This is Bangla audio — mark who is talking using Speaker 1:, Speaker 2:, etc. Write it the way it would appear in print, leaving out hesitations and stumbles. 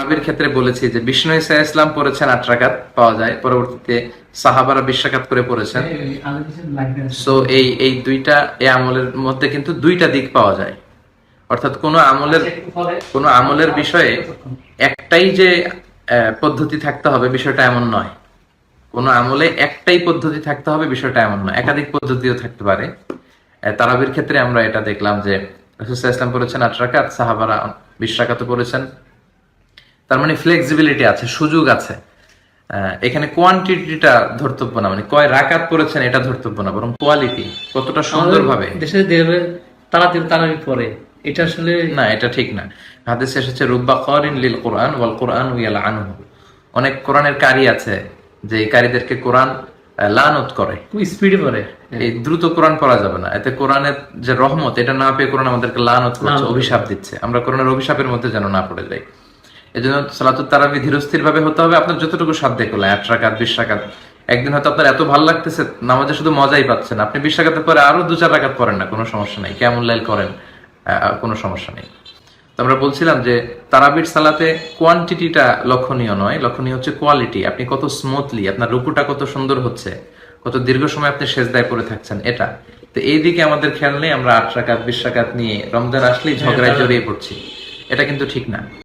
Speaker 1: তারাবির ক্ষেত্রে বলেছি যে বিষ্ণু ইসা ইসলাম পড়েছেন 8 রাকাত পাওয়া যায়, পরবর্তীতে সাহাবারা 20 রাকাত করে পড়েছেন। সো এই দুইটা এই আমলের মধ্যে কিন্তু দুইটা দিক পাওয়া যায়, অর্থাৎ কোনো আমলের বিষয়ে একটাই যে পদ্ধতি থাকতে হবে বিষয়টা এমন নয়। কোনো আমলে একটাই পদ্ধতি থাকতে হবে বিষয়টা এমন নয়, একাধিক পদ্ধতিও থাকতে পারে। তারাবির ক্ষেত্রে আমরা এটা দেখলাম যে রাসূল সাল্লাল্লাহু আলাইহি ওয়াসাল্লাম পড়েছেন 8 রাকাত, সাহাবারা 20 রাকাত পড়েছেন। তার মানে ফ্লেক্সিবিলিটি আছে, সুযোগ আছে। এখানে কোয়ান্টিটিটা ধর্তব্য না, মানে কয় রাকাত পড়েছেন এটা ধর্তব্য না, বরং কোয়ালিটি কতটা সুন্দরভাবে।
Speaker 2: দেশে তারাবি পড়ে, এটা আসলে
Speaker 1: না, এটা ঠিক না। হাদিসে এসেছে রুব্বা কারিন লিল কোরআন ওয়াল কোরআন ইয়ালআনুহু। অনেক কোরআনের কারি আছে যে এই কারীদেরকে কোরআন লানত করে,
Speaker 2: খুব স্পিডে পড়ে।
Speaker 1: এই দ্রুত কোরআন পড়া যাবে না, এতে কোরআনের যে রহমত এটা না পেয়ে কোরআন আমাদেরকে লানত করছে, অভিশাপ দিচ্ছে। আমরা কোরআনের অভিশাপের মধ্যে যেন না পড়ে যাই। এজন্য সালাতুত তারাবি ধীরস্থির ভাবে হতে হবে, আপনার যতটুকু সাধ্যে করলেন। 8 রাকাত 20 রাকাত, একদিন হয়তো আপনার এত ভালো লাগতেছে নামাজে শুধু মজাই পাচ্ছেন, আপনি 20 রাকাতের পরে আরো 2-4 রাকাত পড়েন না, কোনো সমস্যা নাই, কিয়ামুল লাইল করেন, কোনো সমস্যা নেই। তো আমরা বলছিলাম যে তারাবির সালাতে কোয়ান্টিটিটা লক্ষণীয় নয়, লক্ষণীয় হচ্ছে কোয়ালিটি। আপনি কত স্মুথলি, আপনার রুকুটা কত সুন্দর হচ্ছে, কত দীর্ঘ সময় আপনি সেজদায় পড়ে থাকছেন, এটা। তো এই দিকে আমাদের খেয়াল নেই, আমরা 8 রাকাত 20 রাকাত নিয়ে রমজান আসলেই ঝগড়ায় জড়িয়ে পড়ছি, এটা কিন্তু ঠিক না।